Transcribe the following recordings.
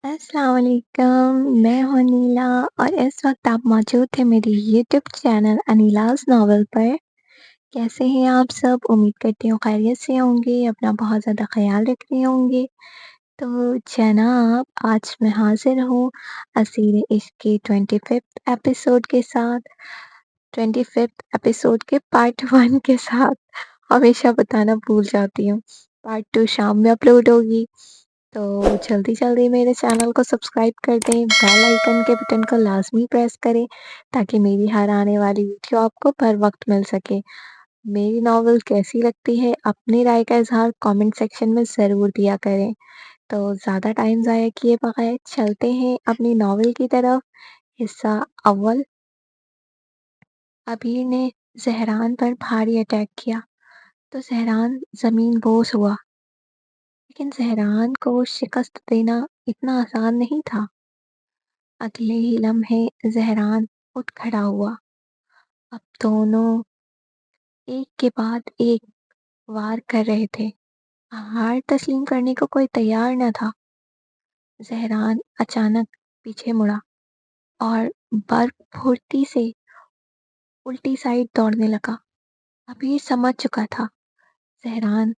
السلام علیکم، میں ہوں نیلا اور اس وقت آپ موجود تھے میری یوٹیوب چینل انیلاز ناول پر۔ کیسے ہیں آپ سب؟ امید کرتی ہوں خیریت سے ہوں گے، اپنا بہت زیادہ خیال رکھ رہے ہوں گے۔ تو جناب، آج میں حاضر ہوں اسیر عشق کے 25 ایپیسوڈ کے ساتھ، 25 ایپیسوڈ کے پارٹ 1 کے ساتھ۔ ہمیشہ بتانا بھول جاتی ہوں، پارٹ 2 شام میں اپلوڈ ہوگی۔ تو جلدی جلدی میرے چینل کو سبسکرائب کر دیں، بیل آئیکن کے بٹن کو لازمی پریس کریں تاکہ میری ہر آنے والی ویڈیو آپ کو پر وقت مل سکے۔ میری ناول کیسی لگتی ہے اپنی رائے کا اظہار کامنٹ سیکشن میں ضرور دیا کریں۔ تو زیادہ ٹائم ضائع کیے بغیر چلتے ہیں اپنی ناول کی طرف۔ حصہ اول۔ ابیر نے زہران پر بھاری اٹیک کیا تو زہران زمین بوس ہوا، لیکن زہران کو شکست دینا اتنا آسان نہیں تھا۔ اگلے ہی لمحے زہران اٹھ کھڑا ہوا۔ اب دونوں ایک کے بعد ایک وار کر رہے تھے۔ ہار تسلیم کرنے کو کوئی تیار نہ تھا۔ زہران اچانک پیچھے مڑا اور برف پھرتی سے الٹی سائڈ دوڑنے لگا۔ ابھی سمجھ چکا تھا زہران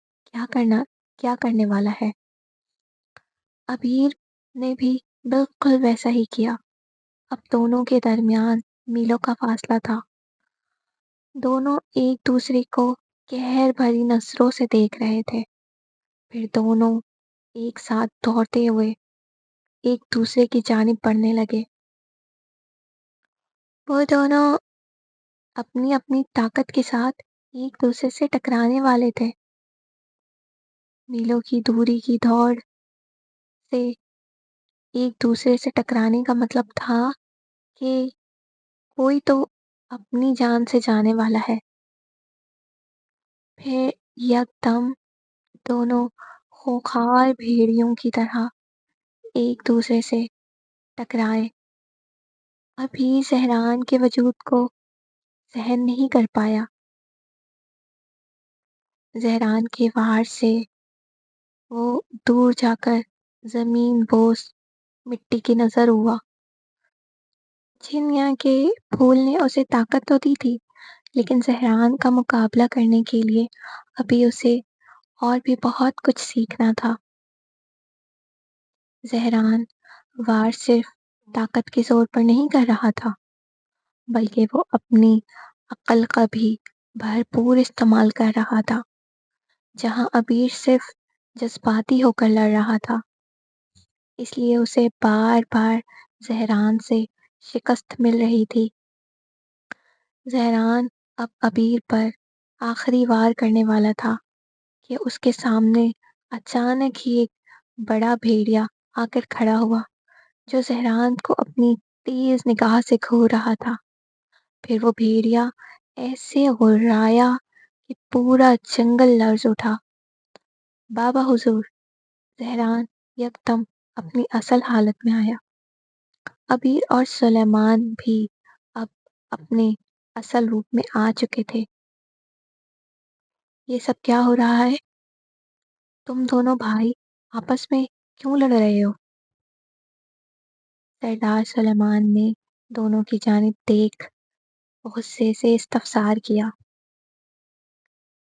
کیا کرنے والا ہے۔ ابیر نے بھی بالکل ویسا ہی کیا۔ اب دونوں کے درمیان میلوں کا فاصلہ تھا۔ دونوں ایک دوسرے کو قہر بھری نظروں سے دیکھ رہے تھے۔ پھر دونوں ایک ساتھ دوڑتے ہوئے ایک دوسرے کی جانب بڑھنے لگے۔ وہ دونوں اپنی اپنی طاقت کے ساتھ ایک دوسرے سے ٹکرانے والے تھے۔ میلوں کی دوری کی دوڑ سے ایک دوسرے سے ٹکرانے کا مطلب تھا کہ کوئی تو اپنی جان سے جانے والا ہے۔ پھر یکدم دونوں خوخار بھیڑیوں کی طرح ایک دوسرے سے ٹکرائے۔ ابھی زہران کے وجود کو سہن نہیں کر پایا۔ زہران کے وار سے وہ دور جا کر زمین بوس مٹی کی نظر ہوا۔ چنیا کے پھول نے اسے طاقت تو دی تھی، لیکن زہران کا مقابلہ کرنے کے لیے ابھی اسے اور بھی بہت کچھ سیکھنا تھا۔ زہران وار صرف طاقت کے زور پر نہیں کر رہا تھا، بلکہ وہ اپنی عقل کا بھی بھرپور استعمال کر رہا تھا۔ جہاں ابیر صرف جذباتی ہو کر لڑ رہا تھا، اس لیے اسے بار بار زہران سے شکست مل رہی تھی۔ زہران اب ابیر پر آخری وار کرنے والا تھا کہ اس کے سامنے اچانک ہی ایک بڑا بھیڑیا آ کر کھڑا ہوا جو زہران کو اپنی تیز نگاہ سے گھور رہا تھا۔ پھر وہ بھیڑیا ایسے غرایا کہ پورا جنگل لرز اٹھا۔ بابا حضور! زہران یکدم اپنی اصل حالت میں آیا۔ ابیر اور سلیمان بھی اب اپنے اصل روپ میں آ چکے تھے۔ یہ سب کیا ہو رہا ہے؟ تم دونوں بھائی آپس میں کیوں لڑ رہے ہو؟ سردار سلیمان نے دونوں کی جانب دیکھ غصے سے استفسار کیا۔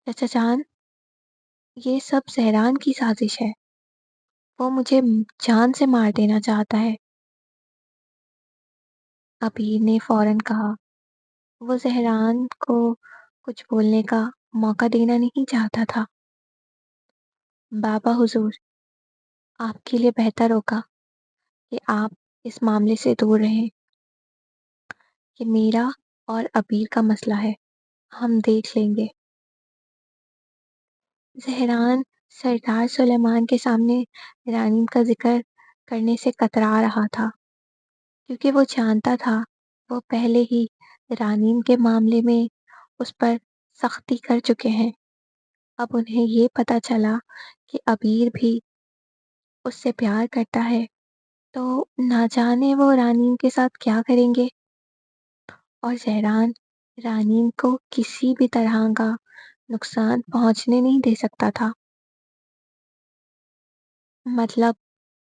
چچا جان، یہ سب زہران کی سازش ہے۔ وہ مجھے جان سے مار دینا چاہتا ہے۔ ابیر نے فوراً کہا۔ وہ زہران کو کچھ بولنے کا موقع دینا نہیں چاہتا تھا۔ بابا حضور، آپ کے لیے بہتر ہوگا کہ آپ اس معاملے سے دور رہیں۔ یہ میرا اور ابیر کا مسئلہ ہے، ہم دیکھ لیں گے۔ زہران سردار سلیمان کے سامنے رانیم کا ذکر کرنے سے کترا رہا تھا، کیونکہ وہ جانتا تھا وہ پہلے ہی رانیم کے معاملے میں اس پر سختی کر چکے ہیں۔ اب انہیں یہ پتہ چلا کہ ابیر بھی اس سے پیار کرتا ہے، تو نہ جانے وہ رانیم کے ساتھ کیا کریں گے۔ اور زہران رانیم کو کسی بھی طرح کا نقصان پہنچنے نہیں دے سکتا تھا۔ مطلب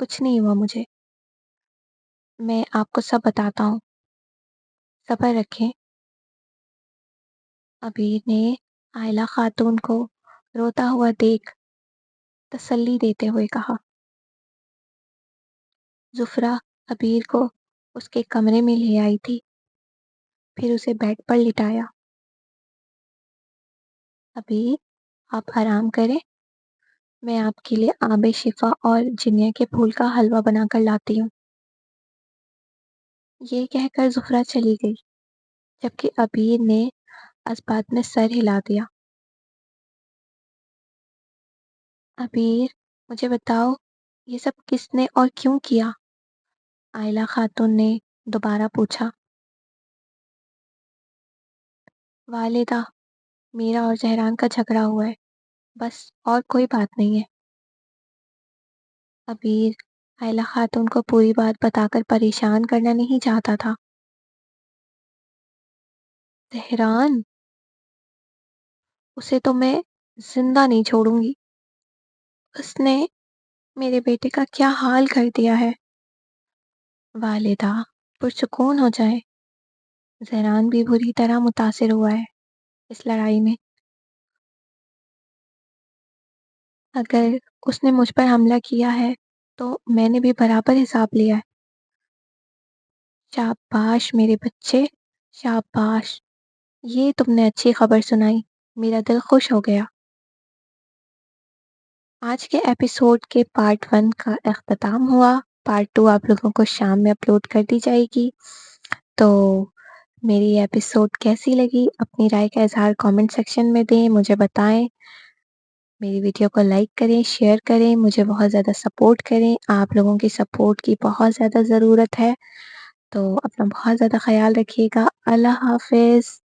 کچھ نہیں ہوا مجھے، میں آپ کو سب بتاتا ہوں، صبر رکھیں۔ عبیر نے عائلہ خاتون کو روتا ہوا دیکھ تسلی دیتے ہوئے کہا۔ زفرہ عبیر کو اس کے کمرے میں لے آئی تھی، پھر اسے بیڈ پر لٹایا۔ عبیر، آپ آرام کریں، میں آپ کے لیے آب شفا اور جنیا کے پھول کا حلوہ بنا کر لاتی ہوں۔ یہ کہہ کر زفرہ چلی گئی، جبکہ عبیر نے اسبات میں سر ہلا دیا۔ عبیر، مجھے بتاؤ یہ سب کس نے اور کیوں کیا؟ عائلہ خاتون نے دوبارہ پوچھا۔ والدہ، میرا اور زہران کا جھگڑا ہوا ہے، بس، اور کوئی بات نہیں ہے۔ عبیر عائلہ خاتون کو پوری بات بتا کر پریشان کرنا نہیں چاہتا تھا۔ زہران، اسے تو میں زندہ نہیں چھوڑوں گی، اس نے میرے بیٹے کا کیا حال کر دیا ہے۔ والدہ، پرسکون ہو جائے، زہران بھی بری طرح متاثر ہوا ہے اس لڑائی میں۔ اگر اس نے مجھ پر حملہ کیا ہے تو میں نے بھی برابر حساب لیا ہے۔ شاباش میرے بچے، شاباش، یہ تم نے اچھی خبر سنائی، میرا دل خوش ہو گیا۔ آج کے ایپیسوڈ کے پارٹ 1 کا اختتام ہوا۔ پارٹ 2 آپ لوگوں کو شام میں اپلوڈ کر دی جائے گی۔ تو میری ایپیسوڈ کیسی لگی اپنی رائے کا اظہار کامنٹ سیکشن میں دیں، مجھے بتائیں۔ میری ویڈیو کو لائک کریں، شیئر کریں، مجھے بہت زیادہ سپورٹ کریں، آپ لوگوں کی سپورٹ کی بہت زیادہ ضرورت ہے۔ تو اپنا بہت زیادہ خیال رکھیے گا۔ اللہ حافظ۔